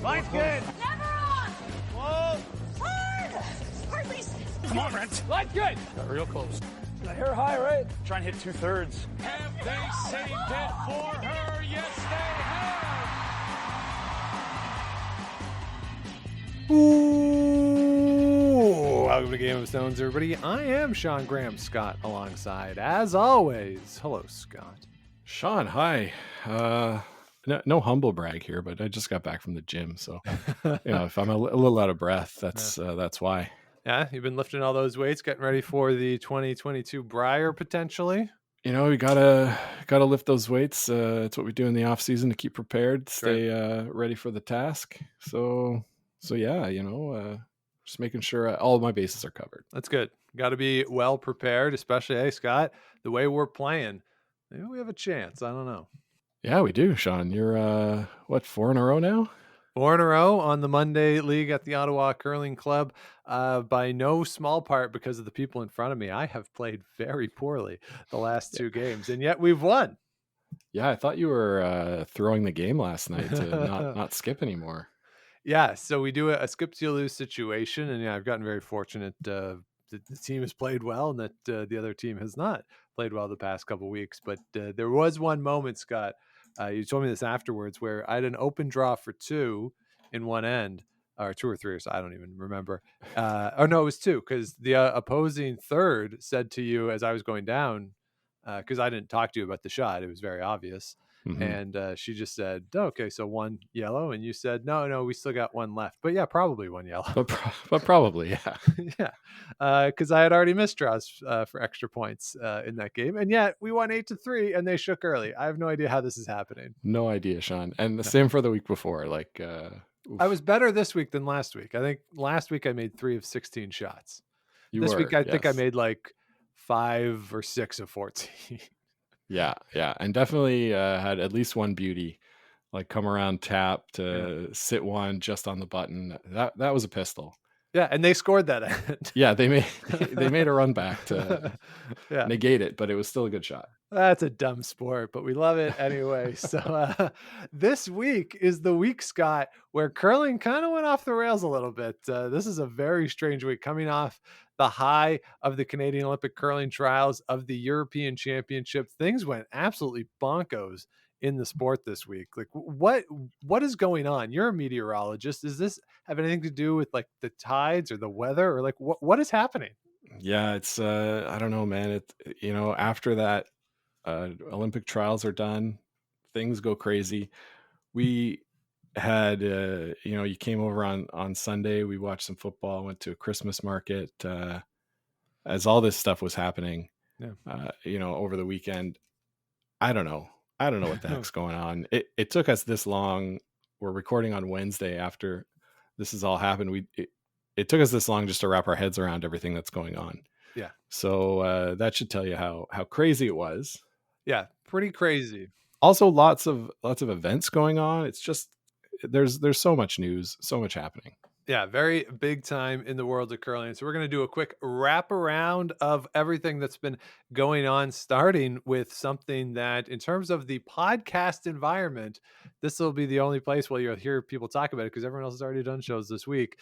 Line's good. Never on. Whoa. Hard. Hardly. Come on, Brent. Line's good. Got real close. I hear high, right? Try and hit 2/3. Have they saved it for her? Yes, they have. Ooh, welcome to Game of Stones, everybody. I am Sean Graham, Scott alongside, as always. Hello, Scott. Sean, hi. No humble brag here, but I just got back from the gym, so if I'm a little out of breath, that's why. Yeah, you've been lifting all those weights, getting ready for the 2022 Briar potentially. We gotta lift those weights. It's what we do in the off season to keep prepared, stay ready for the task. So yeah, just making sure all of my bases are covered. That's good. Got to be well prepared, especially, hey, Scott, the way we're playing. Maybe we have a chance. I don't know. Yeah, we do, Sean. You're 4 in a row now? 4 in a row on the Monday League at the Ottawa Curling Club. By no small part because of the people in front of me. I have played very poorly the last 2 games, and yet we've won. Yeah, I thought you were throwing the game last night to not skip anymore. Yeah, so we do a skip till you lose situation, and I've gotten very fortunate. The team has played well, and that the other team has not played well the past couple of weeks. But there was one moment, Scott. You told me this afterwards, where I had an open draw for 2 in one end, or 2 or 3, so I don't even remember. Oh no, it was 2 because the opposing third said to you as I was going down, because I didn't talk to you about the shot. It was very obvious. Mm-hmm. And she just said, okay, so 1 yellow. And you said, no, we still got 1 left. But yeah, probably 1 yellow. But probably, yeah. Yeah. Because I had already missed draws for extra points in that game. And yet we won 8-3 and they shook early. I have no idea how this is happening. No idea, Sean. And the same for the week before. I was better this week than last week. I think last week I made 3 of 16 shots. This week I think I made like 5 or 6 of 14. Yeah. And definitely had at least one beauty, like come around tap to sit one just on the button. That was a pistol. Yeah, and they scored that end. Yeah, they made a run back to negate it, but it was still a good shot. That's a dumb sport, but we love it anyway. So this week is the week, Scott, where curling kind of went off the rails a little bit. This is a very strange week, coming off the high of the Canadian Olympic curling trials, of the European Championship. Things went absolutely bonkos in the sport this week. Like, what is going on? You're a meteorologist. Does this have anything to do with like the tides or the weather, or like what is happening? Yeah, it's I don't know, man. It after that Olympic trials are done, things go crazy. We had you came over on Sunday, we watched some football, went to a Christmas market as all this stuff was happening. Over the weekend. I don't know what the heck's going on. It took us this long. We're recording on Wednesday after this has all happened. It took us this long just to wrap our heads around everything that's going on. Yeah. So that should tell you how crazy it was. Yeah, pretty crazy. Also, lots of events going on. It's just there's so much news, so much happening. Yeah, very big time in the world of curling. So we're going to do a quick wrap around of everything that's been going on, starting with something that, in terms of the podcast environment, this will be the only place where you'll hear people talk about it because everyone else has already done shows this week,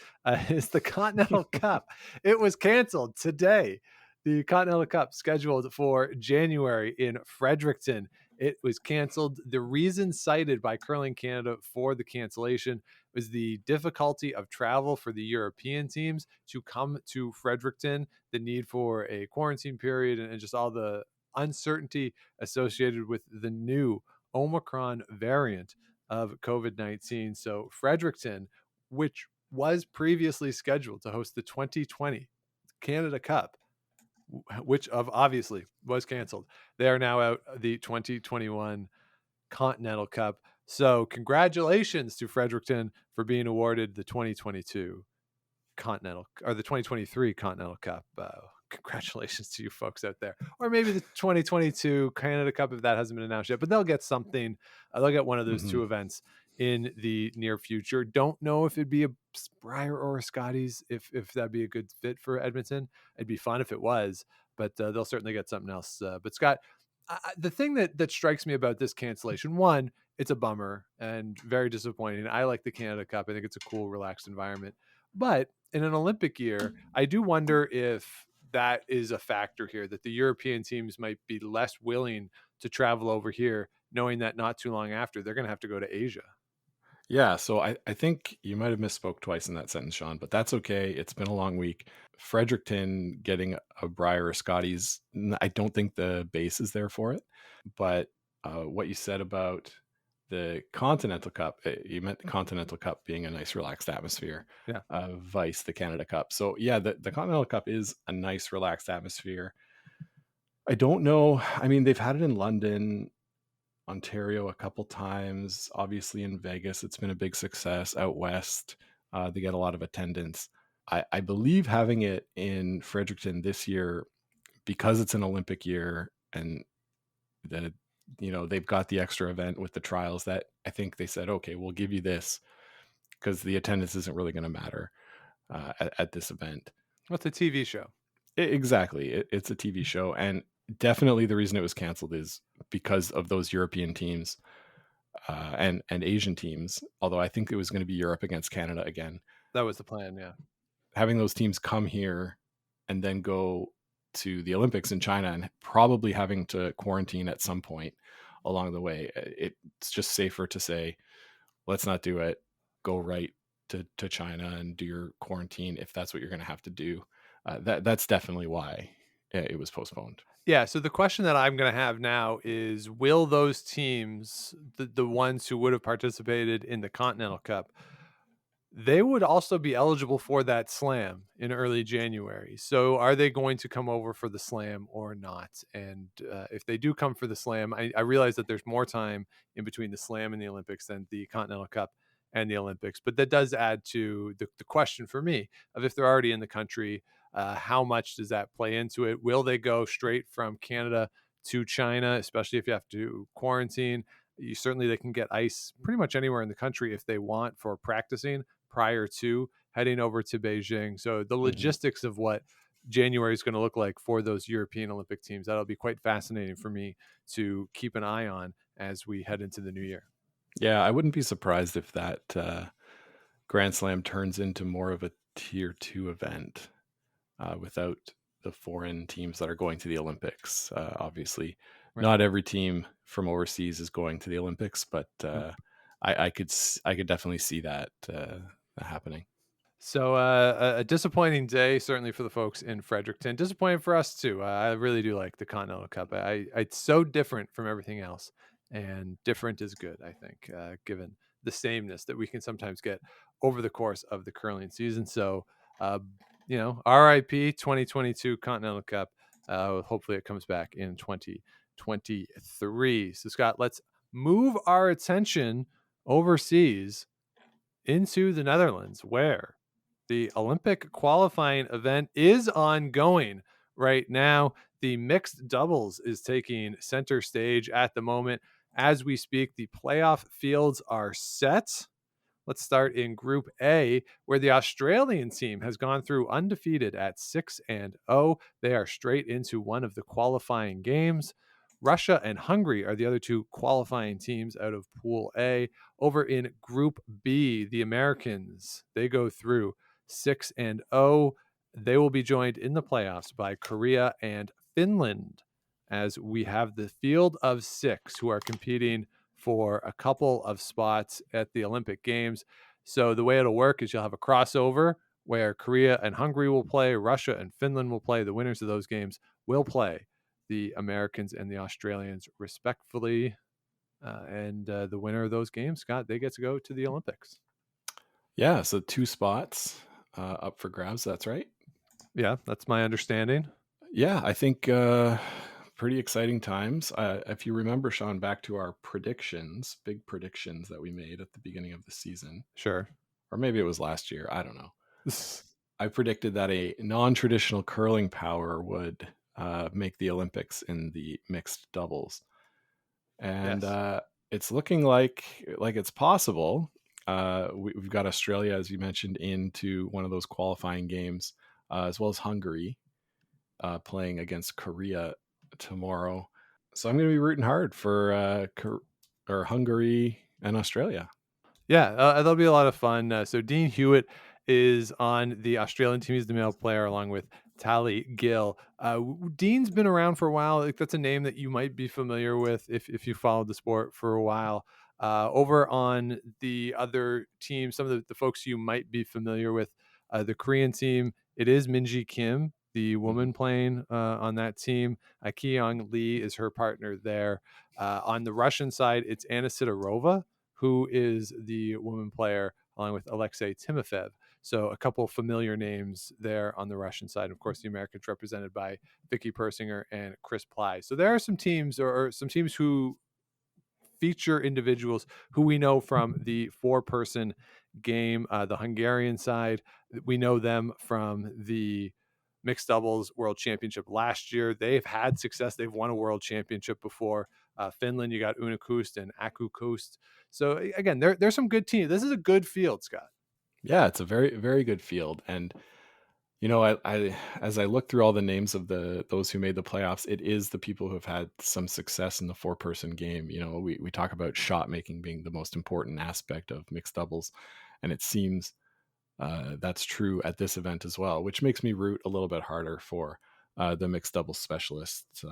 is the Continental Cup. It was canceled today. The Continental Cup scheduled for January in Fredericton. It was canceled. The reason cited by Curling Canada for the cancellation was the difficulty of travel for the European teams to come to Fredericton, the need for a quarantine period, and just all the uncertainty associated with the new Omicron variant of COVID-19. So Fredericton, which was previously scheduled to host the 2020 Canada Cup, which obviously was canceled, they are now out the 2021 Continental Cup. So congratulations to Fredericton for being awarded the 2022 Continental, or the 2023 Continental Cup. Congratulations to you folks out there. Or maybe the 2022 Canada Cup, if that hasn't been announced yet, but they'll get something. They'll get one of those 2 events in the near future. Don't know if it'd be a Briar or a Scotties, if that'd be a good fit for Edmonton. It'd be fun if it was, but they'll certainly get something else. But Scott, the thing that strikes me about this cancellation, one, it's a bummer and very disappointing. I like the Canada Cup. I think it's a cool, relaxed environment. But in an Olympic year, I do wonder if that is a factor here, that the European teams might be less willing to travel over here, knowing that not too long after they're going to have to go to Asia. Yeah, so I think you might have misspoke twice in that sentence, Sean, but that's okay. It's been a long week. Fredericton getting a Brier or Scotties, I don't think the base is there for it. But what you said about the Continental Cup, you meant the Continental Cup being a nice, relaxed atmosphere, Yeah. vice the Canada Cup. So yeah, the Continental Cup is a nice, relaxed atmosphere. I don't know. I mean, they've had it in London, Ontario a couple times. Obviously, in Vegas, it's been a big success. Out west, they get a lot of attendance. I believe having it in Fredericton this year, because it's an Olympic year and the they've got the extra event with the trials, that I think they said, okay, we'll give you this because the attendance isn't really going to matter at this event. What's a TV show? Exactly. It's a TV show. And definitely the reason it was canceled is because of those European teams and Asian teams. Although I think it was going to be Europe against Canada again. That was the plan, yeah. Having those teams come here and then go to the Olympics in China and probably having to quarantine at some point along the way, it's just safer to say, let's not do it. Go right to China and do your quarantine if that's what you're going to have to do. That's definitely why it was postponed. Yeah, so the question that I'm going to have now is, will those teams, the ones who would have participated in the Continental Cup, they would also be eligible for that slam in early January. So are they going to come over for the slam or not? And if they do come for the slam, I realize that there's more time in between the slam and the Olympics than the Continental Cup and the Olympics. But that does add to the question for me of, if they're already in the country, how much does that play into it? Will they go straight from Canada to China, especially if you have to quarantine? Certainly they can get ice pretty much anywhere in the country if they want, for practicing prior to heading over to Beijing. So the logistics of what January is going to look like for those European Olympic teams, that'll be quite fascinating for me to keep an eye on as we head into the new year. Yeah, I wouldn't be surprised if that Grand Slam turns into more of a tier 2 event without the foreign teams that are going to the Olympics. Obviously, Right. Not every team from overseas is going to the Olympics, but I could definitely see that happening. So a disappointing day, certainly for the folks in Fredericton. Disappointing for us too. I really do like the Continental Cup. It's so different from everything else, and different is good, I think, given the sameness that we can sometimes get over the course of the curling season. So, RIP 2022 Continental Cup. Hopefully it comes back in 2023. So, Scott, let's move our attention overseas into the Netherlands, where the Olympic qualifying event is ongoing right now. The mixed doubles is taking center stage at the moment. As we speak, the playoff fields are set. Let's start in Group A, where the Australian team has gone through undefeated at 6-0. They are straight into one of the qualifying games. Russia and Hungary are the other two qualifying teams out of Pool A. Over in Group B, the Americans, they go through 6-0. They will be joined in the playoffs by Korea and Finland, as we have the field of 6 who are competing for a couple of spots at the Olympic Games. So the way it'll work is you'll have a crossover where Korea and Hungary will play, Russia and Finland will play. The winners of those games will play the Americans and the Australians respectfully. And the winner of those games, Scott, they get to go to the Olympics. Yeah, so 2 spots up for grabs. That's right. Yeah, that's my understanding. Yeah, I think pretty exciting times. If you remember, Sean, back to our big predictions that we made at the beginning of the season. Sure. Or maybe it was last year. I don't know. I predicted that a non-traditional curling power would make the Olympics in the mixed doubles. And Yes. It's looking like it's possible. We've got Australia, as you mentioned, into one of those qualifying games, as well as Hungary playing against Korea tomorrow. So I'm going to be rooting hard for or Hungary and Australia. Yeah, that'll be a lot of fun. So Dean Hewitt is on the Australian team. He's the male player along with Tally Gill. Dean's been around for a while. Like, that's a name that you might be familiar with if you followed the sport for a while. Over on the other team, some of the folks you might be familiar with, the Korean team, it is Minji Kim, the woman playing on that team. Ki-young Lee is her partner there. On the Russian side, it's Anna Sidorova, who is the woman player, along with Alexei Timofev. So a couple familiar names there on the Russian side. Of course, the Americans represented by Vicky Persinger and Chris Ply. So there are some teams or some teams who feature individuals who we know from the four-person game. The Hungarian side, we know them from the mixed doubles world championship last year. They've had success. They've won a world championship before. Finland, you got Una Kust and Aku Kust. So again, there's some good teams. This is a good field, Scott. Yeah, it's a very, very good field. And I as I look through all the names of those who made the playoffs, it is the people who have had some success in the four-person game. We talk about shot making being the most important aspect of mixed doubles, and it seems that's true at this event as well, which makes me root a little bit harder for the mixed doubles specialists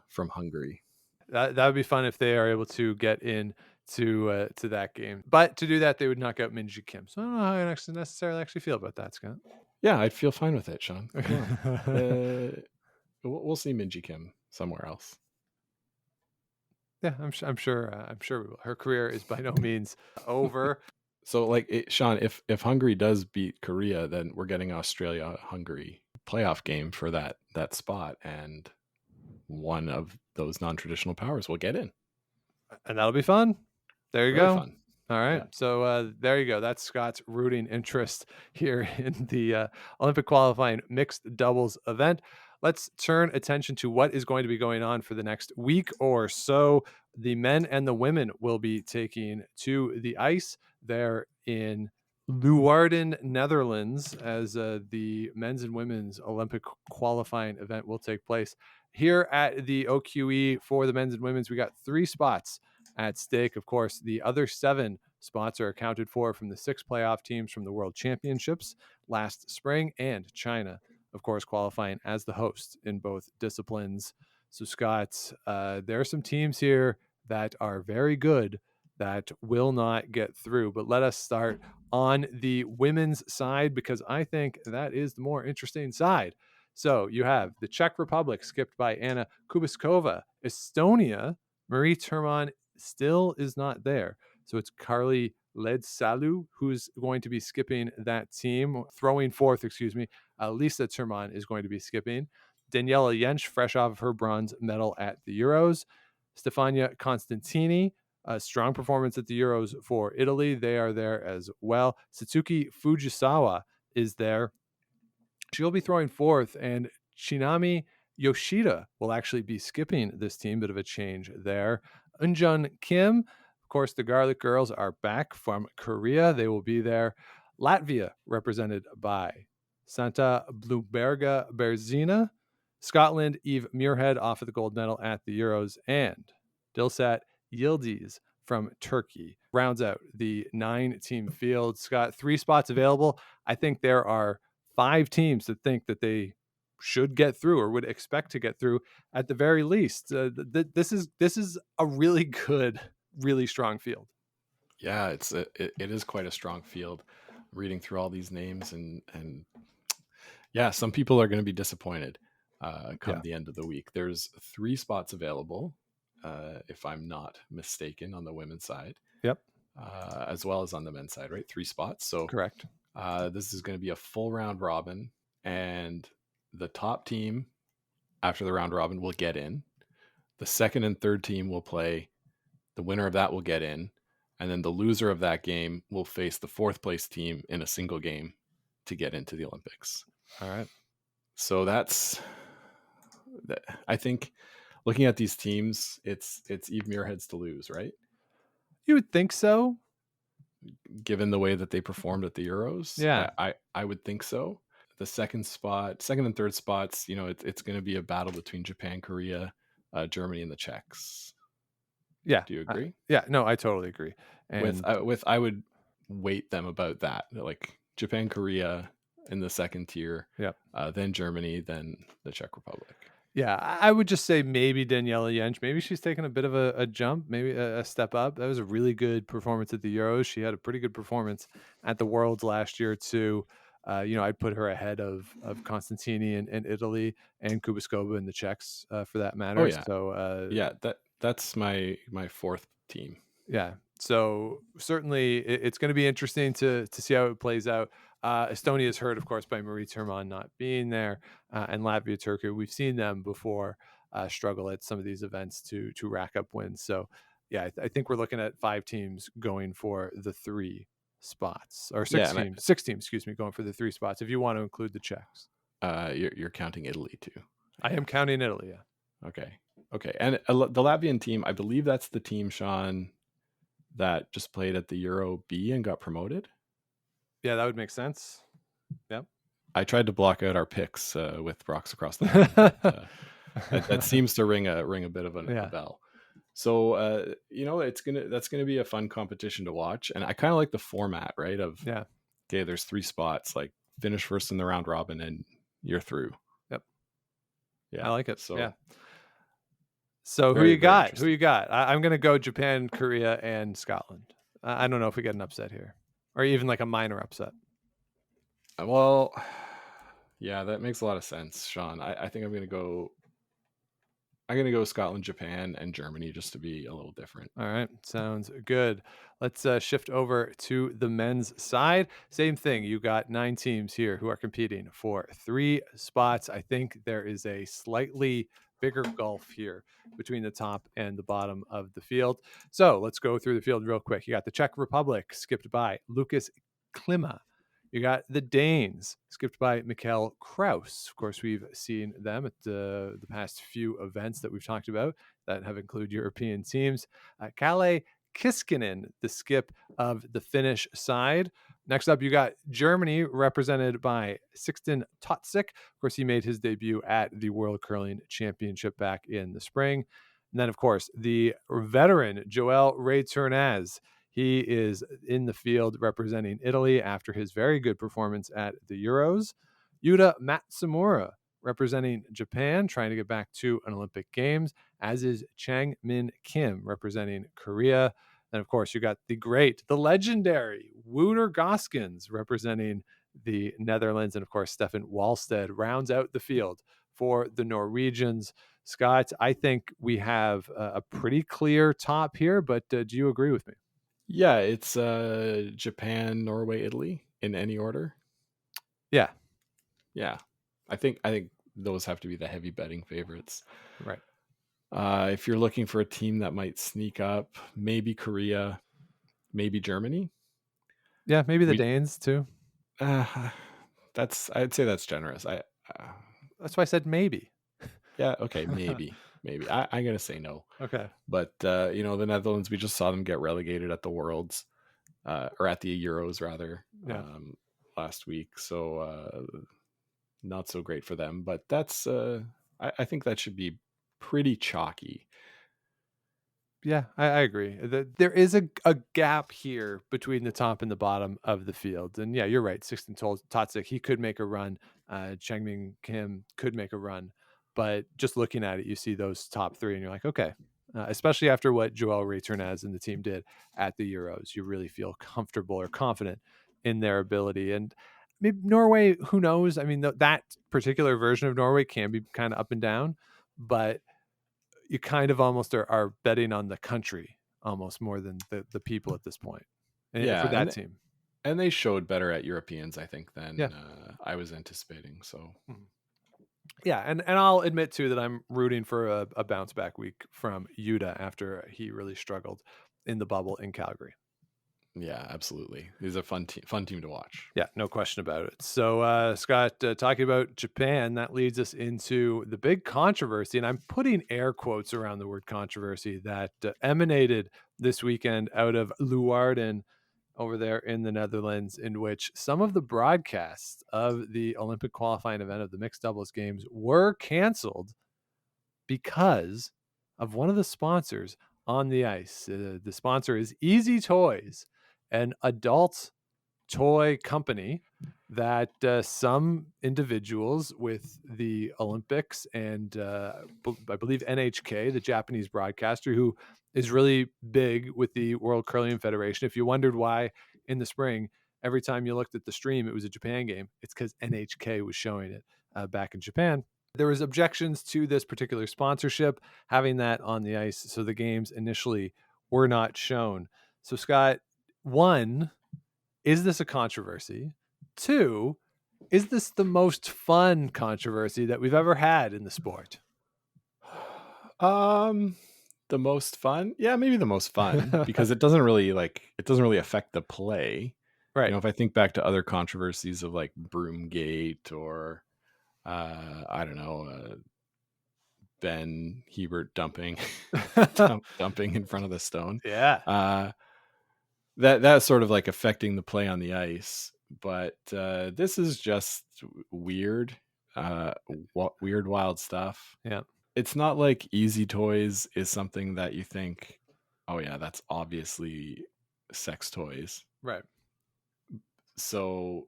from Hungary. That would be fun if they are able to get in to that game. But to do that, they would knock out Minji Kim. So I don't know how I necessarily actually feel about that, Scott. Yeah, I'd feel fine with it, Sean. Yeah. We'll see Minji Kim somewhere else. Yeah, I'm sure we will. Her career is by no means over. So, Sean, if Hungary does beat Korea, then we're getting Australia-Hungary playoff game for that spot, and one of those non-traditional powers will get in, and that'll be fun. There you really go. Fun. All right. Yeah. So there you go. That's Scott's rooting interest here in the Olympic qualifying mixed doubles event. Let's turn attention to what is going to be going on for the next week or so. The men and the women will be taking to the ice there in Leeuwarden, Netherlands, as the men's and women's Olympic qualifying event will take place. Here at the OQE for the men's and women's, we got 3 spots at stake. Of course, the other 7 spots are accounted for from the 6 playoff teams from the World Championships last spring, and China, of course, qualifying as the host in both disciplines. So, Scott, there are some teams here that are very good that will not get through. But let us start on the women's side, because I think that is the more interesting side. So you have the Czech Republic, skipped by Anna Kubiskova. Estonia, Marie Turman still is not there. So it's Carly Ledsalu who's going to be skipping that team. Throwing forth, Lisa Turman is going to be skipping. Daniela Jentsch, fresh off of her bronze medal at the Euros. Stefania Constantini, a strong performance at the Euros for Italy. They are there as well. Satsuki Fujisawa is there. She'll be throwing forth, and Shinami Yoshida will actually be skipping this team. Bit of a change there. Eunjun Kim, of course, the Garlic Girls are back from Korea. They will be there. Latvia, represented by Santa Bluberga Berzina. Scotland, Eve Muirhead, off of the gold medal at the Euros. And Dilsat Yildiz from Turkey rounds out the 9-team field. Scott, 3 spots available. I think there are 5 teams that think that they should get through or would expect to get through at the very least. This is a really good, really strong field. Yeah, it is quite a strong field. Reading through all these names, and yeah, some people are going to be disappointed come the end of the week. There's 3 spots available, if I'm not mistaken, on the women's side. Yep. As well as on the men's side, right? 3 spots. So correct. This is going to be a full round robin, and the top team after the round robin will get in. The second and third team will play. The winner of that will get in, and then the loser of that game will face the 4th place team in a single game to get into the Olympics. All right. So I think looking at these teams, it's Eve Muirhead's to lose, right? You would think so, given the way that they performed at the Euros. Yeah, I would think so. The second and third spots, it's going to be a battle between Japan, Korea, Germany, and the Czechs. Yeah. Do you agree? Yeah. No, I totally agree. With And I would weight them about that, like Japan, Korea in the second tier, yeah. then Germany, then the Czech Republic. Yeah, I would just say maybe Daniela Jentsch. Maybe she's taken a bit of a jump, maybe a step up. That was a really good performance at the Euros. She had a pretty good performance at the Worlds last year too. I'd put her ahead of Constantini in Italy and Kubiskova in the Czechs for that Oh matter. yeah, So yeah. That's my fourth team. yeah. So certainly it's going to be interesting to see how it plays out. Estonia is hurt, of course, by Marie Turman not being there, and Latvia, Turkey. We've seen them before struggle at some of these events to rack up wins. So yeah, I think we're looking at 5 teams going for the 3 spots, or Yeah, 6 teams, excuse me, going for the 3 spots. If you want to include the Czechs, you're counting Italy too. I am counting Italy. Yeah. Okay, and the Latvian team, I believe that's the team, Sean, that just played at the Euro B and got promoted. Yeah, that would make sense. Yep. I tried to block out our picks with rocks across the line, but that seems to ring a bit of a bell. So that's gonna be a fun competition to watch, and I kind of like the format, right? Okay, there's 3 spots, like finish first in the round robin, and you're through. Yep. Yeah, I like it. So yeah. So who you got? Who you got? I'm going to go Japan, Korea, and Scotland. I don't know if we get an upset here, or even like a minor upset. Well, yeah, that makes a lot of sense, Sean. I think I'm going to go Scotland, Japan, and Germany, just to be a little different. All right, sounds good. Let's shift over to the men's side. Same thing. You got 9 teams here who are competing for 3 spots. I think there is a slightly bigger gulf here between the top and the bottom of the field. So let's go through the field real quick. You got the Czech Republic, skipped by Lucas Klima. You got the Danes, skipped by Mikkel Kraus. Of course, we've seen them at the past few events that we've talked about that have included European teams. Kalle Kiskinen, the skip of the Finnish side. Next up, you got Germany, represented by Sixten Totzek. Of course, he made his debut at the World Curling Championship back in the spring. And then, of course, the veteran Joel Reiturnaz. He is in the field representing Italy after his very good performance at the Euros. Yuta Matsumura representing Japan, trying to get back to an Olympic Games, as is Chang Min Kim representing Korea. And of course, you got the great, the legendary Wouter Goskins representing the Netherlands. And of course, Stefan Wallstedt rounds out the field for the Norwegians. Scott, I think we have a pretty clear top here, but do you agree with me? Yeah, it's Japan, Norway, Italy in any order. Yeah. I think those have to be the heavy betting favorites. Right. If you're looking for a team that might sneak up, maybe Korea, maybe Germany. Yeah, maybe the Danes too. I'd say that's generous. That's why I said maybe. Yeah, okay, maybe. I'm gonna say no. Okay. But the Netherlands, we just saw them get relegated at the Worlds, or at the Euros rather, last week. So not so great for them. But that's I think that should be pretty chalky. Yeah, I agree. There is a gap here between the top and the bottom of the field. And yeah, you're right. Sixten Totzek, he could make a run. Changmin Kim could make a run. But just looking at it, you see those top 3 and you're like, okay. Especially after what Joel Reiturnaz and the team did at the Euros, you really feel comfortable or confident in their ability. And maybe Norway, who knows? I mean, that particular version of Norway can be kind of up and down, but you kind of almost are betting on the country almost more than the people at this point. And for that team. And they showed better at Europeans, I think, than I was anticipating. So yeah, and I'll admit too that I'm rooting for a bounce back week from Yuta after he really struggled in the bubble in Calgary. Yeah, absolutely. He's a fun team to watch. Yeah, no question about it. So, Scott, talking about Japan, that leads us into the big controversy, and I'm putting air quotes around the word controversy that emanated this weekend out of Leeuwarden over there in the Netherlands, in which some of the broadcasts of the Olympic qualifying event of the mixed doubles games were canceled because of one of the sponsors on the ice. The sponsor is Easy Toys, an adult toy company that some individuals with the Olympics and I believe NHK, the Japanese broadcaster, who is really big with the World Curling Federation. If you wondered why in the spring, every time you looked at the stream, it was a Japan game, it's because NHK was showing it back in Japan. There was objections to this particular sponsorship, having that on the ice. So the games initially were not shown. So Scott, one, is this a controversy? Two, is this the most fun controversy that we've ever had in the sport? The most fun? Yeah, maybe the most fun because it doesn't really affect the play. Right. You know, if I think back to other controversies of like Broomgate or I don't know, Ben Hebert dumping in front of the stone. Yeah. That's sort of like affecting the play on the ice, but this is just weird, weird, wild stuff. Yeah. It's not like Easy Toys is something that you think, oh yeah, that's obviously sex toys. Right. So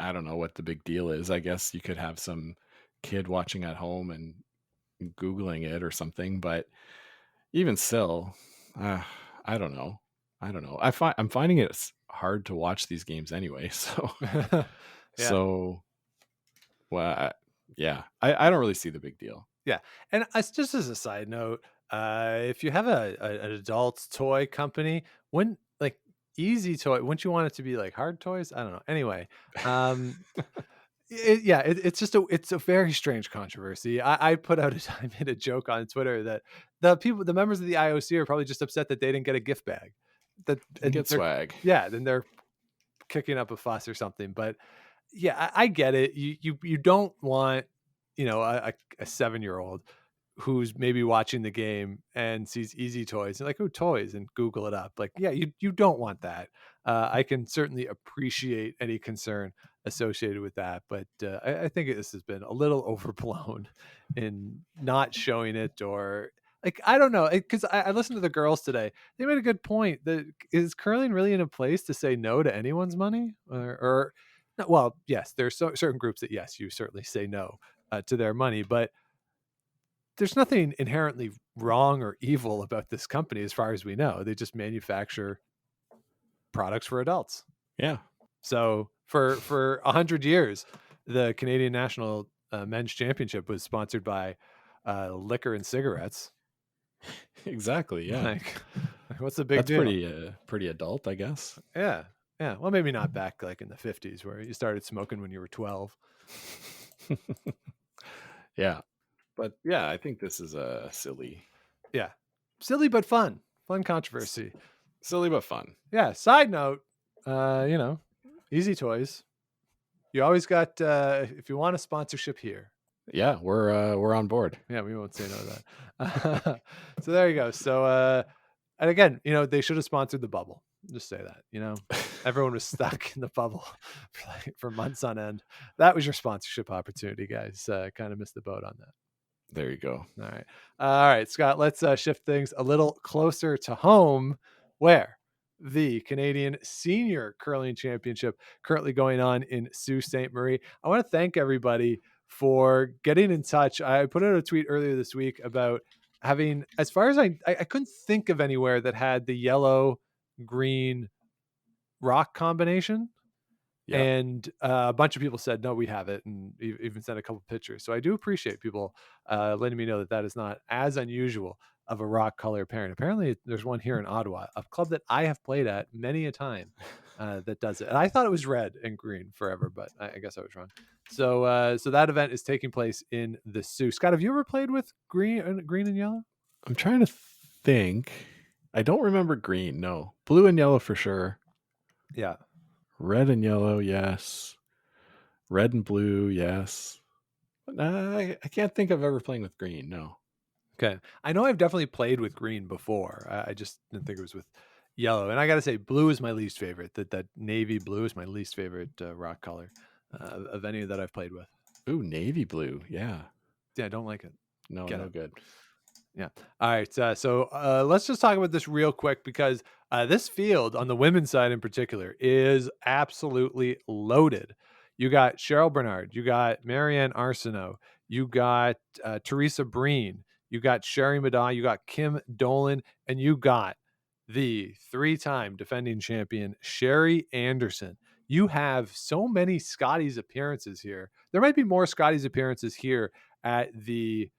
I don't know what the big deal is. I guess you could have some kid watching at home and Googling it or something, but even still, I don't know. I'm finding it hard to watch these games anyway. So, Yeah. so, well, yeah, I don't really see the big deal. Yeah. And just as a side note, if you have an adult toy company, wouldn't like Easy Toy, wouldn't you want it to be like Hard Toys? I don't know. Anyway, it's just it's a very strange controversy. I put out I made a joke on Twitter that the members of the IOC are probably just upset that they didn't get a gift bag. Get they're- swag. Yeah, then they're kicking up a fuss or something. But yeah, I get it. You don't want, a 7-year-old who's maybe watching the game and sees Easy Toys and like, oh, toys, and Google it up. Like, yeah, you don't want that. I can certainly appreciate any concern associated with that, but I think this has been a little overblown in not showing it, or like, I don't know, because I listened to the girls today. They made a good point that is curling really in a place to say no to anyone's money, or well, yes, there's certain groups that yes, you certainly say no to their money, but there's nothing inherently wrong or evil about this company as far as we know. They just manufacture products for adults. Yeah. So for 100 years, the Canadian National Men's Championship was sponsored by liquor and cigarettes. Exactly. Yeah. Like, what's the big That's deal? pretty adult, I guess. Yeah. Yeah. Well, maybe not back like in the 50s where you started smoking when you were 12. Yeah. But yeah, I think this is a silly Silly but fun controversy. silly but fun. Yeah. Side note, Easy Toys. You always got if you want a sponsorship here. Yeah, we're on board. Yeah, we won't say no to that. So there you go. So and again, they should have sponsored the bubble. Just say that. Everyone was stuck in the bubble for months on end. That was your sponsorship opportunity, guys. Kind of missed the boat on that. There you go. All right, Scott, let's shift things a little closer to home, where the Canadian Senior Curling Championship currently going on in Sault Ste. Marie. I want to thank everybody for getting in touch. I put out a tweet earlier this week about having, as far as I couldn't think of anywhere that had the yellow green rock combination. Yeah. And a bunch of people said, no, we have it, and even sent a couple pictures. So I do appreciate people letting me know that is not as unusual of a rock color pairing. Apparently there's one here in Ottawa, a club that I have played at many a time that does it. And I thought it was red and green forever, but I guess I was wrong. So that event is taking place in the Sioux. Scott, have you ever played with green and yellow? I'm trying to think. I don't remember green. No. Blue and yellow for sure. Yeah. Red and yellow, yes. Red and blue, yes. But I can't think of ever playing with green. No. Okay. I know I've definitely played with green before. I just didn't think it was with yellow. And I got to say, blue is my least favorite. That navy blue is my least favorite rock color of any that I've played with. Ooh, navy blue. Yeah. Yeah, I don't like it. No, Get no it. good. Yeah. All right. So let's just talk about this real quick because this field on the women's side in particular is absolutely loaded. You got Cheryl Bernard, you got Marianne Arsenault, you got Teresa Breen, you got Sherry Madon, you got Kim Dolan, and you got the 3-time defending champion Sherry Anderson. You have so many Scotties appearances here. There might be more Scotties appearances here at the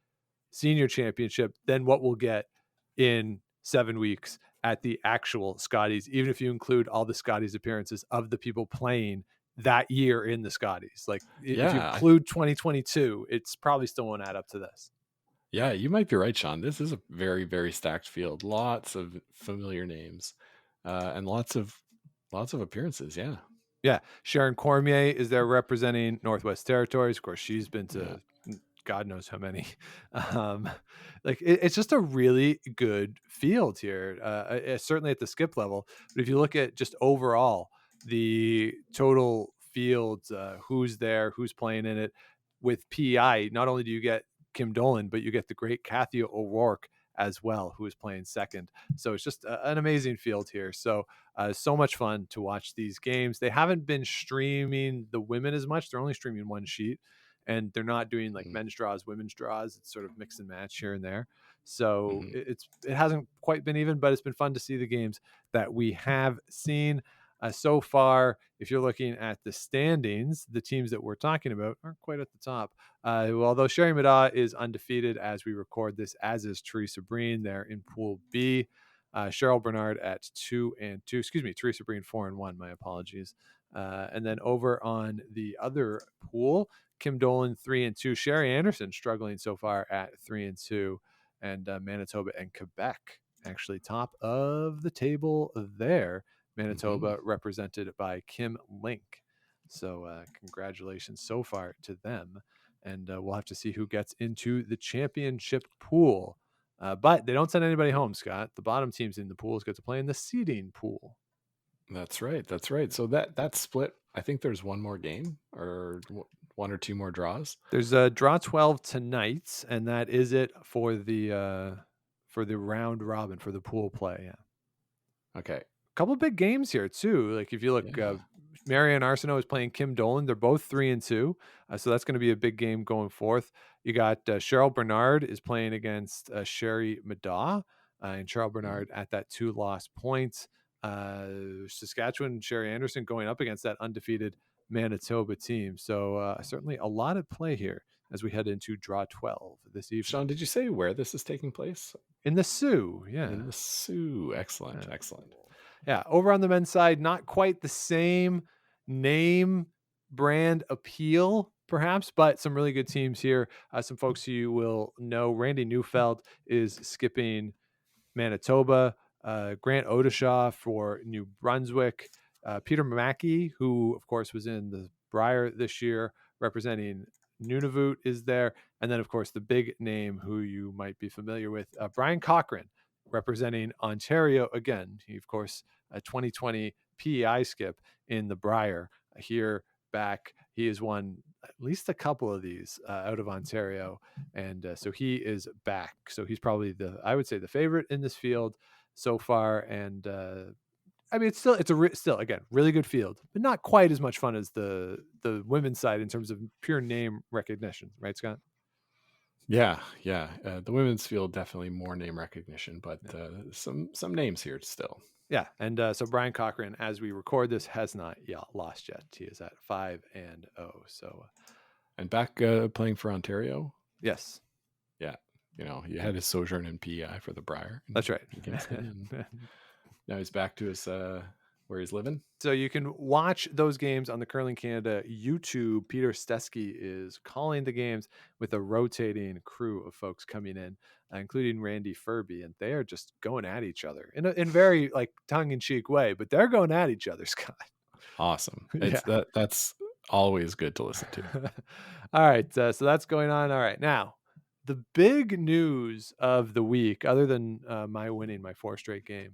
senior championship than what we'll get in 7 weeks at the actual Scotties, even if you include all the Scotties appearances of the people playing that year in the Scotties. Like if you Yeah, include 2022, it's probably still won't add up to this. yeah, you might be right, Sean. This is a very, very stacked field. Lots of familiar names, and lots of appearances. Yeah, Yeah. Sharon Cormier is there representing Northwest Territories. Of course, she's been yeah. to God knows how many. Um, it's just a really good field here, certainly at the skip level. But if you look at just overall the total fields, who's there, who's playing in it with PEI, not only do you get Kim Dolan, but you get the great Kathy O'Rourke as well, who is playing second. So it's just an amazing field here. So much fun to watch these games. They haven't been streaming the women as much. They're only streaming one sheet and they're not doing like Mhm, men's draws, women's draws. It's sort of mix and match here and there. So mhm. it hasn't quite been even, but it's been fun to see the games that we have seen so far. If you're looking at the standings, the teams that we're talking about aren't quite at the top. Well, although Sherry Mada is undefeated as we record this, as is Teresa Breen. They're in Pool B. Cheryl Bernard at 2-2. Excuse me, Teresa Breen 4-1. My apologies. And then over on the other pool, Kim Dolan 3-2. Sherry Anderson struggling so far at 3-2, and Manitoba and Quebec actually top of the table there. Manitoba represented by Kim Link. So congratulations so far to them, and we'll have to see who gets into the championship pool. But they don't send anybody home, Scott. The bottom teams in the pools get to play in the seeding pool. That's right. That's right. So that split. I think there's one more game, or one or two more draws. There's a draw 12 tonight, and that is it for the round robin for the pool play. Yeah, Okay. couple big games here too. Like if you look, Yeah. Marianne Arsenault is playing Kim Dolan. They're both 3-2, so that's going to be a big game going forth. You got Cheryl Bernard is playing against Sherry Madaw, and Cheryl Mhm. Bernard at that 2 loss point. Saskatchewan Sherry Anderson going up against that undefeated Manitoba team. So certainly a lot at play here as we head into draw 12 this evening Sean, did you say where this is taking place? in the Sioux. Yeah. In the Sioux. Excellent. Yeah. Excellent. Yeah, over on the men's side, not quite the same name brand appeal, perhaps, but some really good teams here. Some folks you will know. Randy Neufeld is skipping Manitoba. Grant Odishaw for New Brunswick. Peter Mackey, who of course was in the Brier this year, representing Nunavut, is there. And then, of course, the big name who you might be familiar with, Brian Cochran, representing Ontario again. He, of course, a 2020 PEI skip in the Brier here back. He has won at least a couple of these out of Ontario, and so he is back. So he's probably I would say the favorite in this field so far. And I mean, still again really good field, but not quite as much fun as the women's side in terms of pure name recognition, right, Scott? Yeah. Yeah. The women's field definitely more name recognition, but Yeah. some names here still. Yeah, and so Brian Cochran, as we record this, has not lost yet. He is at 5-0. So And back playing for Ontario. yes, Yeah. He had his sojourn in PEI for the Brier. that's right. in Kingston, and now he's back to his where he's living. So you can watch those games on the Curling Canada YouTube. Peter Stesky is calling the games with a rotating crew of folks coming in, including Randy Furby, and they are just going at each other in very like tongue-in-cheek way, but they're going at each other, Scott. Awesome. Yeah. That's always good to listen to. All right, so that's going on. All right, now the big news of the week, other than my winning my 4 straight game,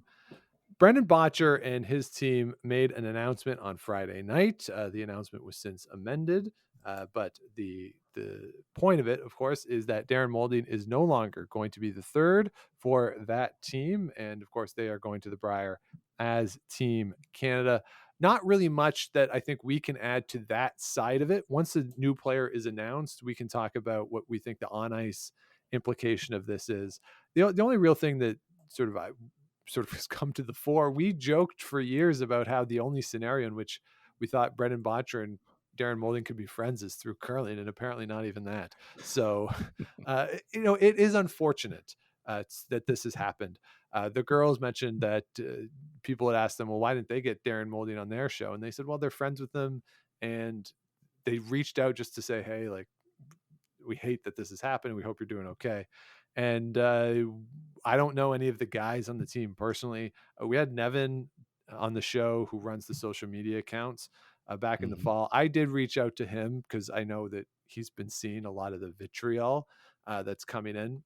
Brendan Botcher and his team made an announcement on Friday night. The announcement was since amended. But the point of it, of course, is that Darren Molding is no longer going to be the third for that team. And of course, they are going to the Briar as Team Canada. Not really much that I think we can add to that side of it. Once a new player is announced, we can talk about what we think the on ice implication of this is. The only real thing that sort of has come to the fore, we joked for years about how the only scenario in which we thought Brendan Botcher and Darren Molding could be friends is through curling, and apparently not even that. So, it is unfortunate that this has happened. The girls mentioned that people had asked them, well, why didn't they get Darren Molding on their show? And they said, well, they're friends with them, and they reached out just to say, hey, like, we hate that this has happened. We hope you're doing okay. And I don't know any of the guys on the team personally. We had Nevin on the show who runs the social media accounts back in the fall. I did reach out to him because I know that he's been seeing a lot of the vitriol that's coming in.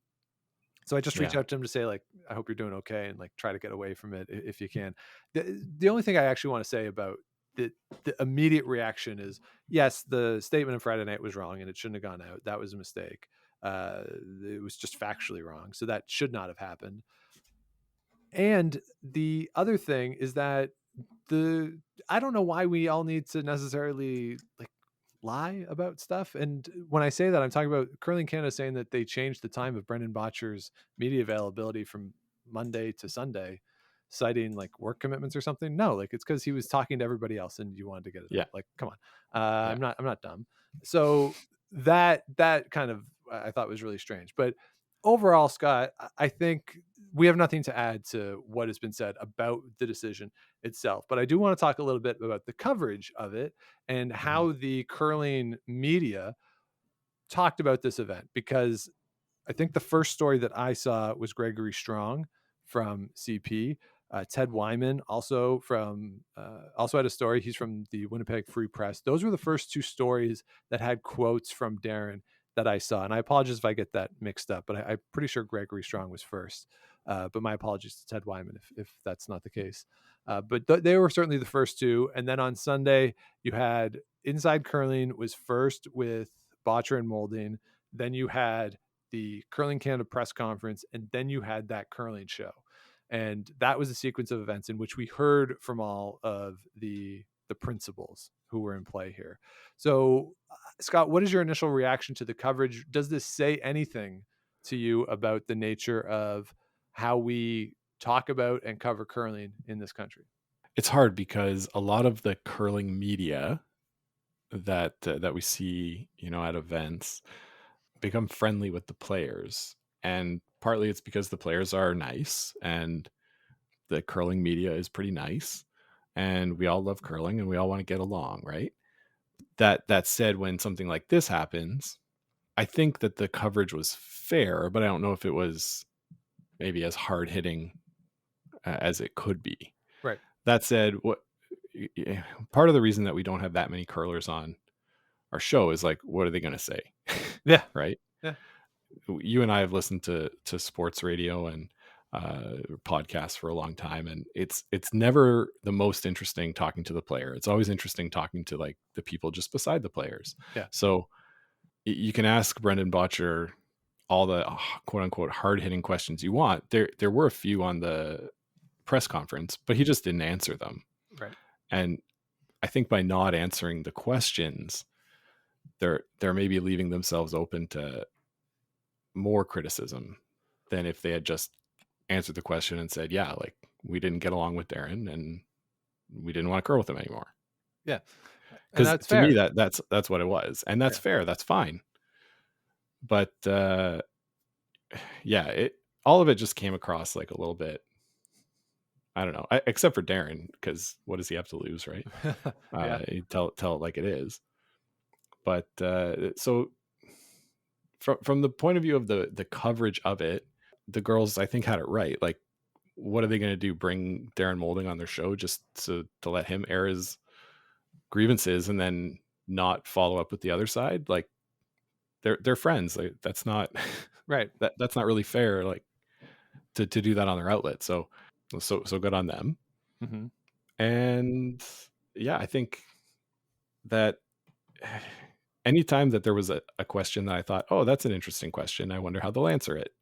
So I just reached out to him to say, like, I hope you're doing okay, and like try to get away from it if you can. The only thing I actually want to say about the immediate reaction is, yes, the statement on Friday night was wrong and it shouldn't have gone out. That was a mistake. It was just factually wrong. So that should not have happened. And the other thing is that I don't know why we all need to necessarily like lie about stuff. And when I say that, I'm talking about Curling Canada saying that they changed the time of Brendan Botcher's media availability from Monday to Sunday, citing like work commitments or something. No, like it's because he was talking to everybody else and you wanted to get it. Yeah. Like, come on. I'm not dumb. So that kind of I thought was really strange. But overall, Scott, I think we have nothing to add to what has been said about the decision itself. But I do want to talk a little bit about the coverage of it and how the curling media talked about this event, because I think the first story that I saw was Gregory Strong from CP. Ted Wyman also had a story. He's from the Winnipeg Free Press. Those were the first two stories that had quotes from Darren that I saw. And I apologize if I get that mixed up, but I'm pretty sure Gregory Strong was first. But my apologies to Ted Wyman if that's not the case. But they were certainly the first two. And then on Sunday, you had Inside Curling was first with Botcher and Molding. Then you had the Curling Canada press conference, and then you had that curling show. And that was a sequence of events in which we heard from all of the principals who were in play here. So, Scott, what is your initial reaction to the coverage? Does this say anything to you about the nature of how we talk about and cover curling in this country? It's hard because a lot of the curling media that we see, at events become friendly with the players, and partly it's because the players are nice and the curling media is pretty nice and we all love curling and we all want to get along, right? That said, when something like this happens, I think that the coverage was fair, but I don't know if it was maybe as hard hitting as it could be. Right. That said, part of the reason that we don't have that many curlers on our show is like, what are they going to say? Yeah. Right. Yeah. You and I have listened to sports radio and podcasts for a long time, and it's never the most interesting talking to the player. It's always interesting talking to like the people just beside the players. Yeah. So you can ask Brendan Botcher all the quote unquote hard hitting questions you want. There were a few on the press conference, but he just didn't answer them. Right. And I think by not answering the questions, they're maybe leaving themselves open to more criticism than if they had just answered the question and said, yeah, like we didn't get along with Darren and we didn't want to curl with him anymore. Yeah. Because to me, that's what it was. And that's fair. That's fine. But all of it just came across like a little bit, I don't know, except for Darren, because what does he have to lose, right? Tell it like it is. But so from the point of view of the coverage of it, the girls, I think, had it right. Like, what are they going to do? Bring Darren Molding on their show just to let him air his grievances and then not follow up with the other side? Like, they're friends. Like, that's not right. That's not really fair. Like to do that on their outlet. So good on them. Mm-hmm. And yeah, I think that anytime that there was a question that I thought, oh, that's an interesting question, I wonder how they'll answer it,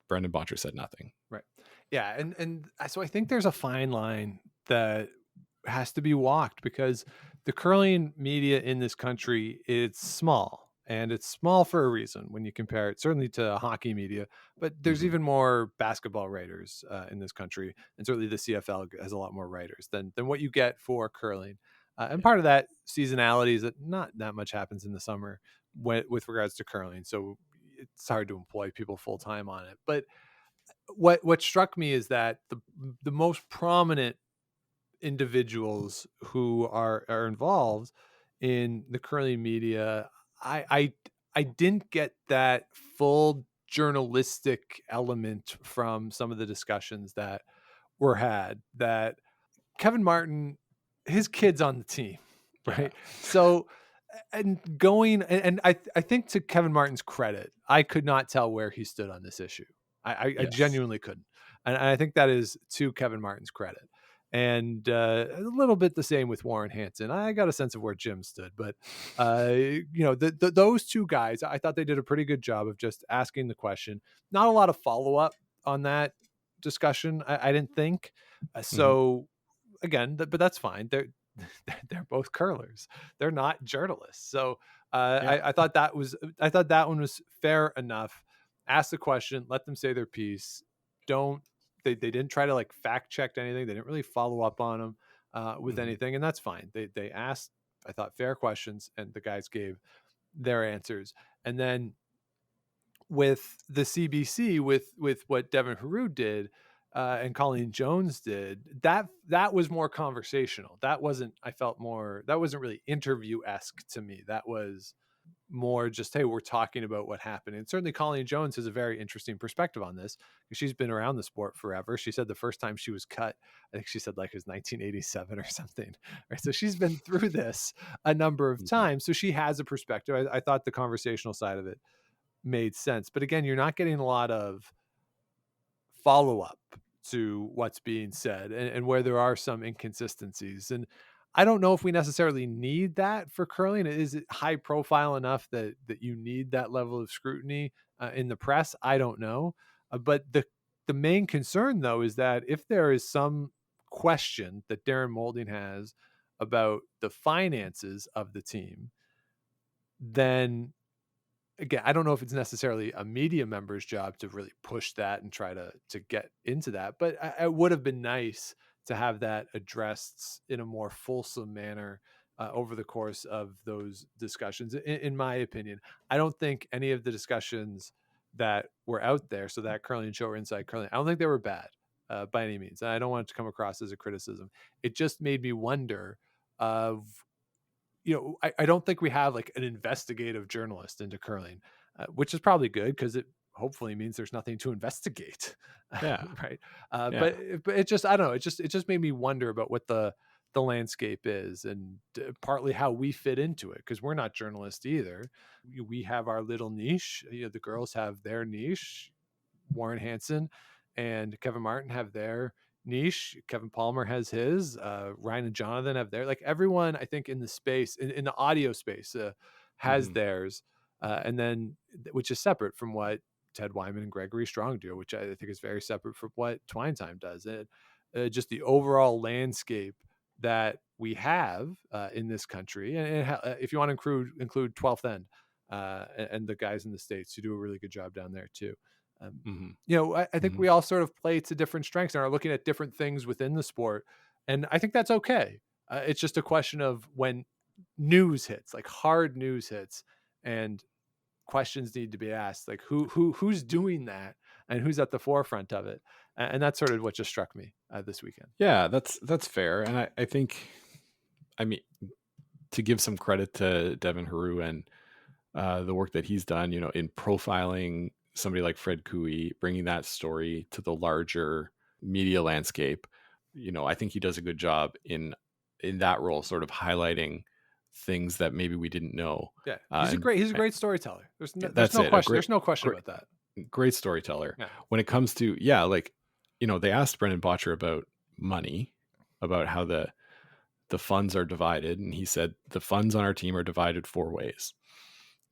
Brendan Bottcher said nothing. Right. Yeah, and so I think there's a fine line that has to be walked because the curling media in this country, it's small, and it's small for a reason when you compare it certainly to hockey media, but there's Mhm. even more basketball writers in this country, and certainly the CFL has a lot more writers than what you get for curling. And Yeah. part of that seasonality is that not that much happens in the summer with regards to curling, so it's hard to employ people full time on it. But what struck me is that the most prominent individuals who are involved in the curling media, I didn't get that full journalistic element from some of the discussions that were had. That Kevin Martin, his kid's on the team, Yeah. right? So, and going and I think to Kevin Martin's credit, I could not tell where he stood on this issue. I Yes. genuinely couldn't, and I think that is to Kevin Martin's credit. And a little bit the same with Warren Hansen. I got a sense of where Jim stood, but those two guys, I thought they did a pretty good job of just asking the question. Not a lot of follow up on that discussion, I didn't think. Mhm. So again, but that's fine. They're both curlers. They're not journalists. So Yeah. I thought that one was fair enough. Ask the question, let them say their piece. Don't they didn't try to like fact check anything. They didn't really follow up on them with Mhm. anything, and that's fine. They asked, I thought, fair questions, and the guys gave their answers. And then with the CBC, with what Devin Haru did and Colleen Jones did, that was more conversational. That wasn't. I felt more. That wasn't really interview-esque to me. That was more just, hey, we're talking about what happened. And certainly Colleen Jones has a very interesting perspective on this because she's been around the sport forever. She said the first time she was cut, I think she said like it was 1987 or something. Right. So she's been through this a number of Mhm. times. So she has a perspective. I thought the conversational side of it made sense. But again, you're not getting a lot of follow up to what's being said and where there are some inconsistencies. And I don't know if we necessarily need that for curling. Is it high profile enough that you need that level of scrutiny in the press? I don't know. But the main concern though is that if there is some question that Darren Molding has about the finances of the team, then again, I don't know if it's necessarily a media member's job to really push that and try to get into that, but it would have been nice to have that addressed in a more fulsome manner over the course of those discussions. In my opinion, I don't think any of the discussions that were out there, so that curling show or inside curling, I don't think they were bad by any means. And I don't want it to come across as a criticism. It just made me wonder of I don't think we have like an investigative journalist into curling, which is probably good because it hopefully means there's nothing to investigate, Yeah. right? Yeah. But it just I don't know. It just made me wonder about what the landscape is and partly how we fit into it because we're not journalists either. We have our little niche. The girls have their niche. Warren Hansen and Kevin Martin have their niche. Kevin Palmer has his. Ryan and Jonathan have their. Like everyone, I think in the space, in the audio space, has Mhm. theirs, and then which is separate from what Ted Wyman and Gregory Strong do, which I think is very separate from what Twine Time does. And just the overall landscape that we have in this country, and if you want to include 12th End and the guys in the States who do a really good job down there too. Um, Mhm. I think Mhm. we all sort of play to different strengths and are looking at different things within the sport. And I think that's okay. It's just a question of when news hits, like hard news hits, and questions need to be asked, like who's doing that and who's at the forefront of it. And that's sort of what just struck me this weekend. Yeah, that's fair, and I think, I mean, to give some credit to Devin Haru and the work that he's done, in profiling somebody like Fred Cooey, bringing that story to the larger media landscape. I think he does a good job in that role, sort of highlighting things that maybe we didn't know. Yeah, And he's a great storyteller. There's that's no it. A question. great, There's no question great, about that. great storyteller. Yeah. When it comes to, yeah, like, they asked Brendan Bottcher about money, about how the funds are divided, and he said the funds on our team are divided 4 ways.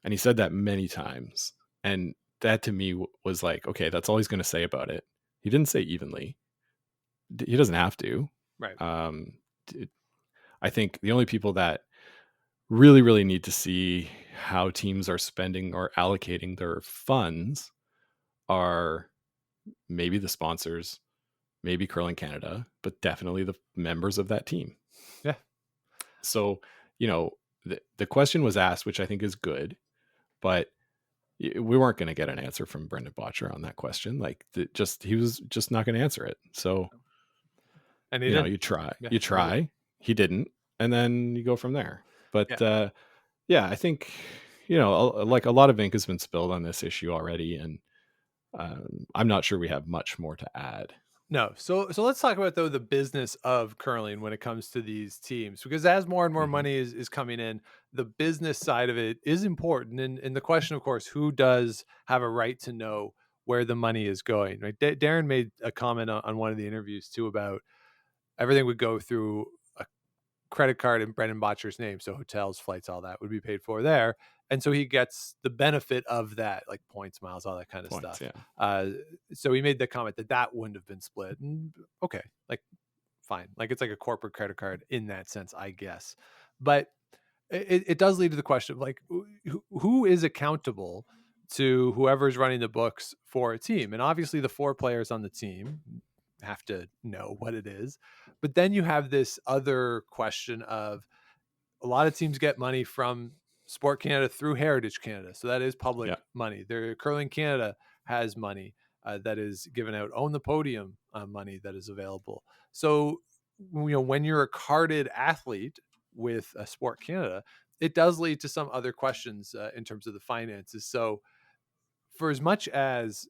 And he said that many times. And that to me was like, okay, that's all he's going to say about it. He didn't say evenly. He doesn't have to. Right. I think the only people that really, really need to see how teams are spending or allocating their funds are maybe the sponsors, maybe Curling Canada, but definitely the members of that team. Yeah. So, the question was asked, which I think is good, but we weren't going to get an answer from Brendan Botcher on that question. Like, he was just not going to answer it. So, and you try. He didn't, and then you go from there. But I think like a lot of ink has been spilled on this issue already, and I'm not sure we have much more to add. No. So let's talk about, though, the business of curling when it comes to these teams, because as more and more money is coming in, the business side of it is important. And the question, of course, who does have a right to know where the money is going, right? Darren made a comment on one of the interviews too about everything would go through a credit card in Brendan Botcher's name. So hotels, flights, all that would be paid for there. And so he gets the benefit of that, like points, miles, all that kind of stuff. Yeah. So he made the comment that wouldn't have been split. And okay, like fine. Like it's like a corporate credit card in that sense, I guess. But it does lead to the question of like, who is accountable to whoever's running the books for a team? And obviously the 4 players on the team have to know what it is. But then you have this other question of a lot of teams get money from Sport Canada through Heritage Canada. So that is public money. Curling Canada has money that is given out. Own the Podium money that is available. So, when you're a carded athlete with Sport Canada, it does lead to some other questions in terms of the finances. So for as much as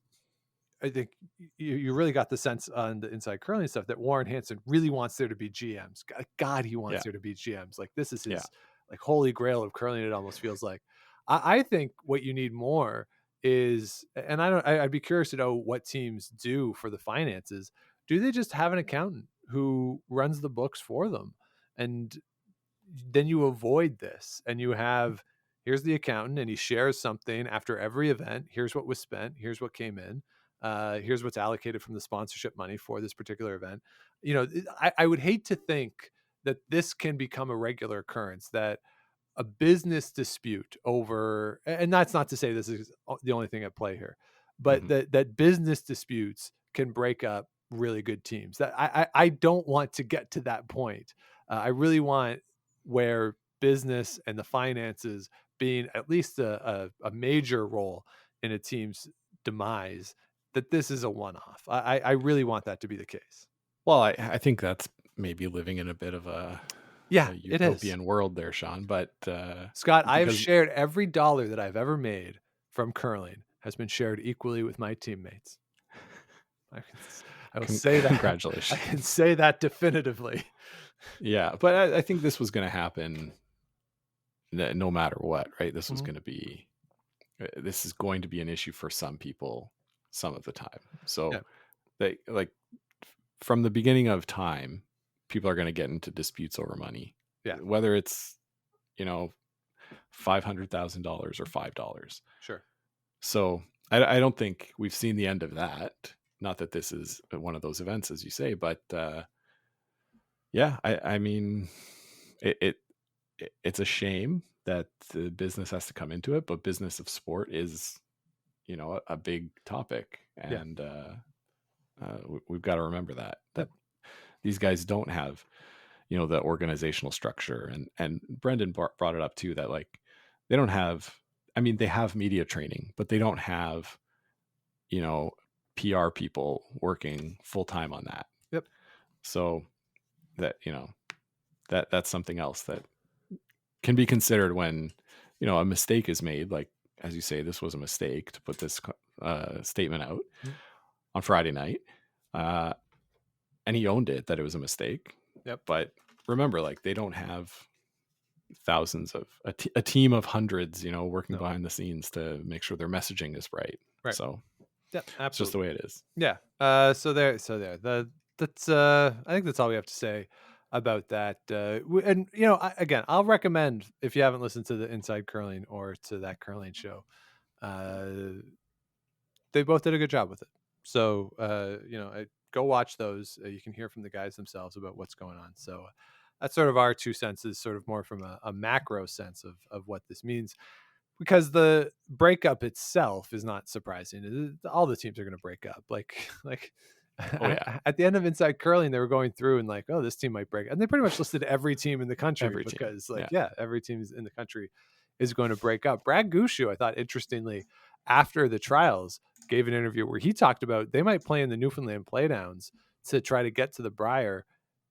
I think you really got the sense on the Inside Curling stuff that Warren Hansen really wants there to be GMs. God, he wants there to be GMs. Like this is his like holy grail of curling. It almost feels like. I think what you need more is, and I'd be curious to know what teams do for the finances. Do they just have an accountant who runs the books for them? And then you avoid this, and you have, here's the accountant, and he shares something after every event. Here's what was spent. Here's what came in. Here's what's allocated from the sponsorship money for this particular event. I would hate to think that this can become a regular occurrence, that a business dispute over, and that's not to say this is the only thing at play here, but that business disputes can break up really good teams. That I don't want to get to that point. I really want where business and the finances being at least a major role in a team's demise, that this is a one-off. I really want that to be the case. Well, I think that's maybe living in a bit of a utopian world there, Sean. But Scott, I have shared every dollar that I've ever made from curling has been shared equally with my teammates. I will say that. Congratulations. I can say that definitively. Yeah, but I think this was going to happen no matter what, right? This was going to be, this is going to be an issue for some people some of the time. So they like from the beginning of time, people are going to get into disputes over money. Yeah. Whether it's, $500,000 or $5. Sure. So I don't think we've seen the end of that. Not that this is one of those events, as you say, but I mean, it's a shame that the business has to come into it, but business of sport is, a big topic, and we've got to remember that these guys don't have, the organizational structure, and Brendan brought it up too, that like they don't have. I mean, they have media training, but they don't have, PR people working full time on that. Yep. So that, that's something else that can be considered when, a mistake is made. Like, as you say, this was a mistake to put this statement out on Friday night. And he owned it, that it was a mistake. Yep. But remember, like, they don't have thousands of a team of hundreds, working behind the scenes to make sure their messaging is right. So yeah, absolutely. It's just the way it is. Yeah. So there. That's I think that's all we have to say about that. And again, I'll recommend, if you haven't listened to the Inside Curling or to that curling show, uh, they both did a good job with it. So go watch those. You can hear from the guys themselves about what's going on. So that's sort of our 2 cents, is sort of more from a macro sense of what this means, because the breakup itself is not surprising. All the teams are going to break up. Like Oh yeah, at the end of Inside Curling, they were going through and like, oh, this team might break, and they pretty much listed every team in the country, every team. because like, Yeah, yeah, every team in the country is going to break up. Brad Gushu, I thought, interestingly, after the trials, gave an interview where he talked about they might play in the Newfoundland Playdowns to try to get to the Brier,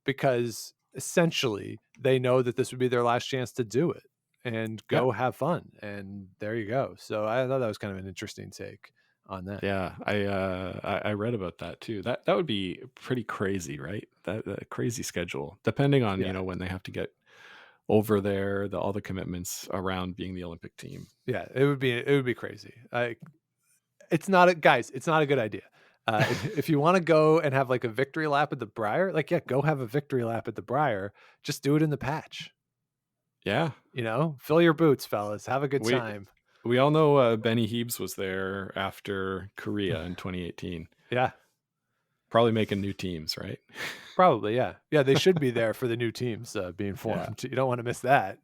because essentially they know that this would be their last chance to do it and yeah, go have fun. And there you go. So I thought that was kind of an interesting take on that. yeah. I read about that too. That would be pretty crazy, right? That crazy schedule, depending on Yeah. when they have to get over there, all the commitments around being the Olympic team. Yeah, it would be crazy. It's not it's not a good idea. If you want to go and have like a victory lap at the Brier, like, yeah, go have a victory lap at the Brier. Just do it in the patch. Yeah, Fill your boots, fellas. Have a good we time. we all know Benny Heebs was there after Korea in 2018. Yeah, Probably making new teams, right? probably. Yeah, yeah. They should be there for the new teams being formed. You don't want to miss that.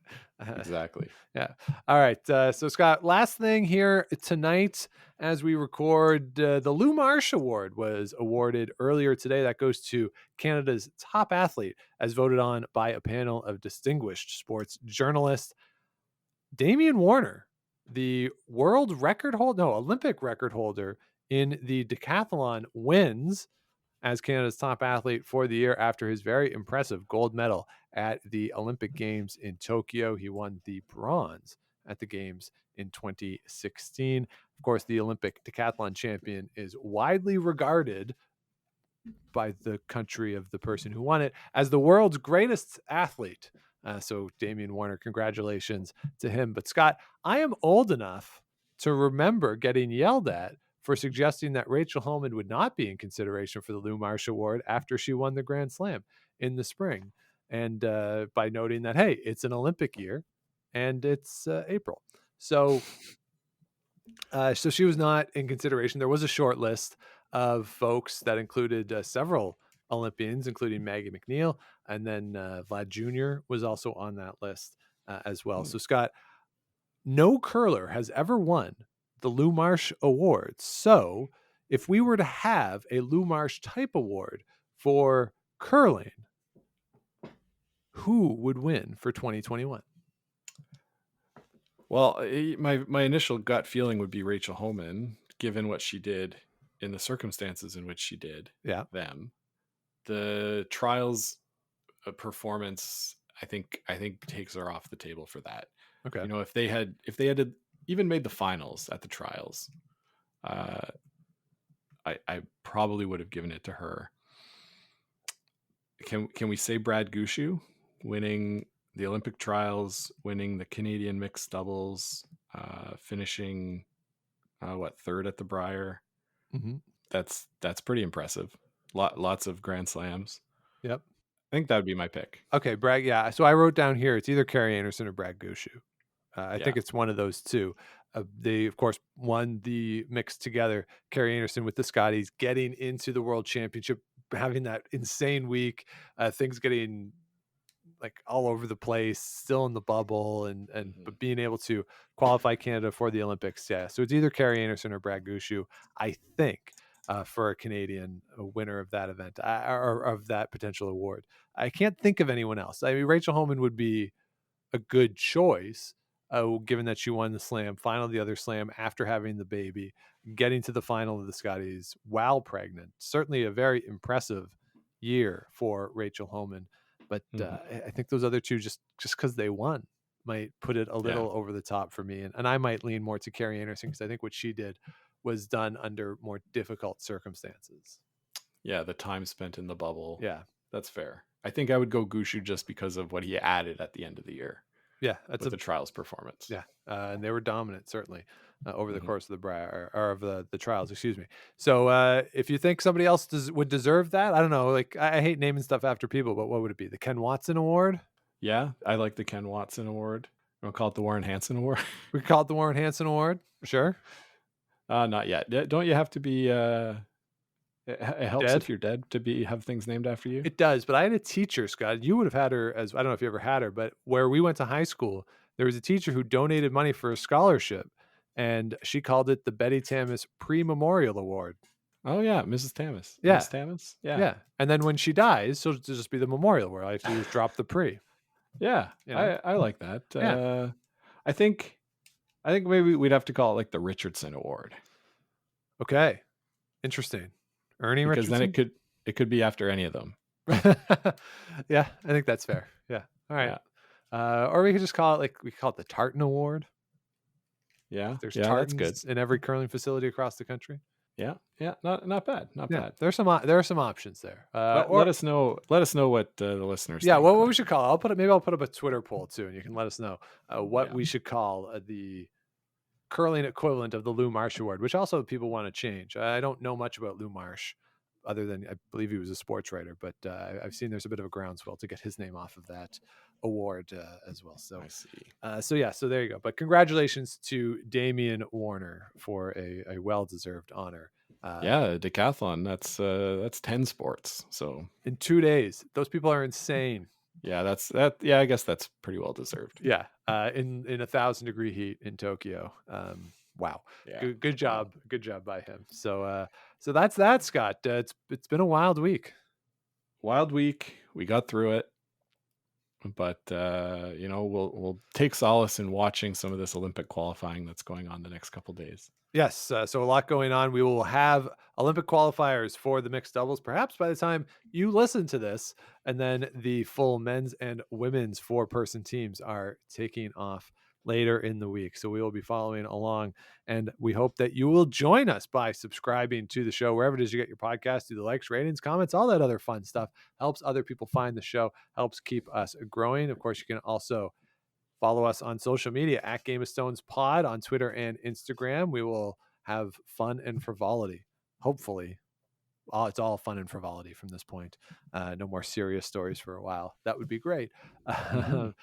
Exactly. Yeah. All right. So Scott, last thing here tonight as we record, the Lou Marsh Award was awarded earlier today. That goes to Canada's top athlete, as voted on by a panel of distinguished sports journalists. Damian Warner, the Olympic record holder in the decathlon, wins as Canada's top athlete for the year after his very impressive gold medal at the Olympic Games in Tokyo. He won the bronze at the Games in 2016. Of course, the Olympic decathlon champion is widely regarded by the country of the person who won it as the world's greatest athlete. So Damian Warner, congratulations to him. But Scott, I am old enough to remember getting yelled at for suggesting that Rachel Homan would not be in consideration for the Lou Marsh Award after she won the Grand Slam in the spring. And by noting that, hey, it's an Olympic year and it's April. So she was not in consideration. There was a short list of folks that included several Olympians, including Maggie McNeil, and then Vlad Jr. was also on that list as well. So Scott, no curler has ever won the Lou Marsh Award. So if we were to have a Lou Marsh type award for curling, who would win for 2021? Well, my initial gut feeling would be Rachel Homan, given what she did in the circumstances in which she did them. The trials performance, I think takes her off the table for that. Okay. If they had even made the finals at the trials, I probably would have given it to her. Can we say Brad Gushu winning the Olympic trials, winning the Canadian mixed doubles, finishing third at the Brier? Mm-hmm. That's pretty impressive. Lots of Grand Slams. Yep. I think that would be my pick. Okay, Brad. Yeah. So I wrote down here, it's either Carrie Anderson or Brad Gushu. I think it's one of those two. They, of course, won the mix together. Carrie Anderson with the Scotties, getting into the World Championship, having that insane week, things getting like all over the place, still in the bubble, and but being able to qualify Canada for the Olympics. Yeah. So it's either Carrie Anderson or Brad Gushu, I think, for a Canadian winner of that event or of that potential award. I can't think of anyone else. I mean, Rachel Homan would be a good choice, given that she won the slam, final the other slam after having the baby, getting to the final of the Scotties while pregnant. Certainly a very impressive year for Rachel Homan. But I think those other two, just because they won, might put it a little over the top for me. And I might lean more to Carrie Anderson, because I think what she did was done under more difficult circumstances. Yeah, the time spent in the bubble. Yeah. That's fair. I think I would go Gushu just because of what he added at the end of the year. Yeah, that's with the trials performance. Yeah, and they were dominant certainly over the course of the or of the trials. Excuse me. So if you think somebody else would deserve that, I don't know. Like I hate naming stuff after people, but what would it be? The Ken Watson Award? Yeah, I like the Ken Watson Award. We'll call it the Warren Hansen Award. We could call it the Warren Hansen Award. Sure. Not yet. Don't you have to be? It helps Dead? if you're dead to have things named after you. It does, but I had a teacher, Scott. You would have had her as I don't know if you ever had her, but where we went to high school, there was a teacher who donated money for a scholarship, and she called it the Betty Tamas Pre-Memorial Award. Oh yeah, Mrs. Tamas. Yeah. Miss Tamas. Yeah. Yeah, and then when she dies, she'll just be the memorial where all I have to do is drop the pre. Yeah, You know? I like that. Yeah. I think maybe we'd have to call it like the Richardson Award, Okay, interesting. Ernie because Richardson. then it could be after any of them. Yeah, I think that's fair. Yeah. All right. Or we could just call it we call it the Tartan Award. Yeah, There's that's tartans good. in every curling facility across the country. Yeah, not bad, not Yeah, bad. there are some options there. Let us know what the listeners. Yeah, think. what we should call it. Maybe I'll put up a Twitter poll too, and you can let us know what we should call the curling equivalent of the Lou Marsh Award, which also people want to change. I don't know much about Lou Marsh, other than I believe he was a sports writer, but I've seen there's a bit of a groundswell to get his name off of that award as well. So I see. So there you go. But congratulations to Damian Warner for a well-deserved honor. Yeah, decathlon. That's 10 sports. So in 2 days, those people are insane. yeah, that's that. Yeah, I guess that's pretty well deserved. Yeah, in 1,000-degree heat in Tokyo. Wow. Yeah. Good job by him. So that's that, Scott. It's been a wild week. Wild week. We got through it, but we'll take solace in watching some of this Olympic qualifying that's going on the next couple days. Yes, so a lot going on. We will have Olympic qualifiers for the mixed doubles, perhaps by the time you listen to this, and then the full men's and women's 4-person teams are taking off later in the week. So we will be following along, and we hope that you will join us by subscribing to the show wherever it is you get your podcast. Do the likes, ratings, comments, all that other fun stuff. Helps other people find the show, helps keep us growing. Of course, you can also follow us on social media at Game of Stones Pod on Twitter and Instagram. We will have fun and frivolity. Hopefully, it's all fun and frivolity from this point. No more serious stories for a while. That would be great. And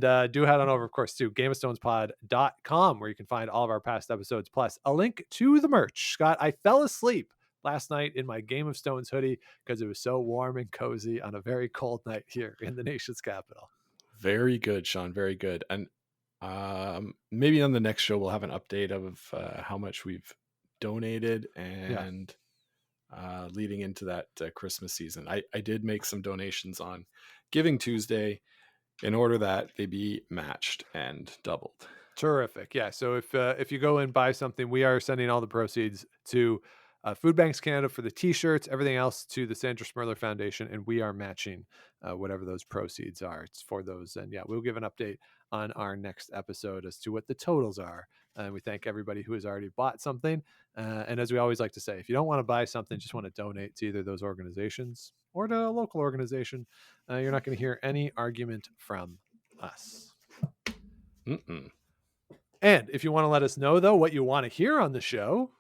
do head on over, of course, to GameOfStonesPod.com, where you can find all of our past episodes, plus a link to the merch. Scott, I fell asleep last night in my Game of Stones hoodie because it was so warm and cozy on a very cold night here in the nation's capital. Very good, Sean. Very good. And maybe on the next show, we'll have an update of how much we've donated and leading into that Christmas season. I did make some donations on Giving Tuesday in order that they be matched and doubled. Terrific. Yeah. So if you go and buy something, we are sending all the proceeds to Food Banks Canada for the T-shirts, everything else to the Sandra Smirler Foundation, and we are matching whatever those proceeds are. It's for those. And yeah, we'll give an update on our next episode as to what the totals are. And we thank everybody who has already bought something. And as we always like to say, if you don't want to buy something, just want to donate to either those organizations or to a local organization, you're not going to hear any argument from us. Mm-mm. And if you want to let us know, though, what you want to hear on the show,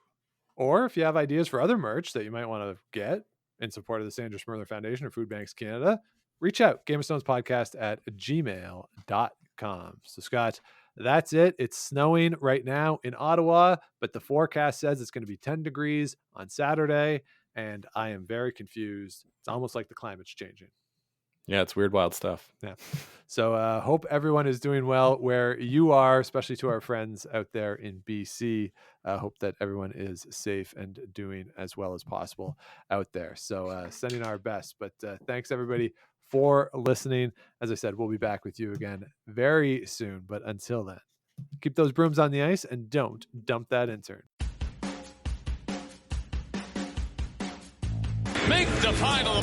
or if you have ideas for other merch that you might want to get in support of the Sandra Smirler Foundation or Food Banks Canada, reach out, GameOfStonesPodcast@gmail.com. So, Scott, that's it. It's snowing right now in Ottawa, but the forecast says it's going to be 10 degrees on Saturday, and I am very confused. It's almost like the climate's changing. Yeah, it's weird, wild stuff. Yeah. So hope everyone is doing well where you are, especially to our friends out there in BC. Hope that everyone is safe and doing as well as possible out there. So sending our best. But thanks, everybody, for listening. As I said, we'll be back with you again very soon. But until then, keep those brooms on the ice and don't dump that intern. Make the final.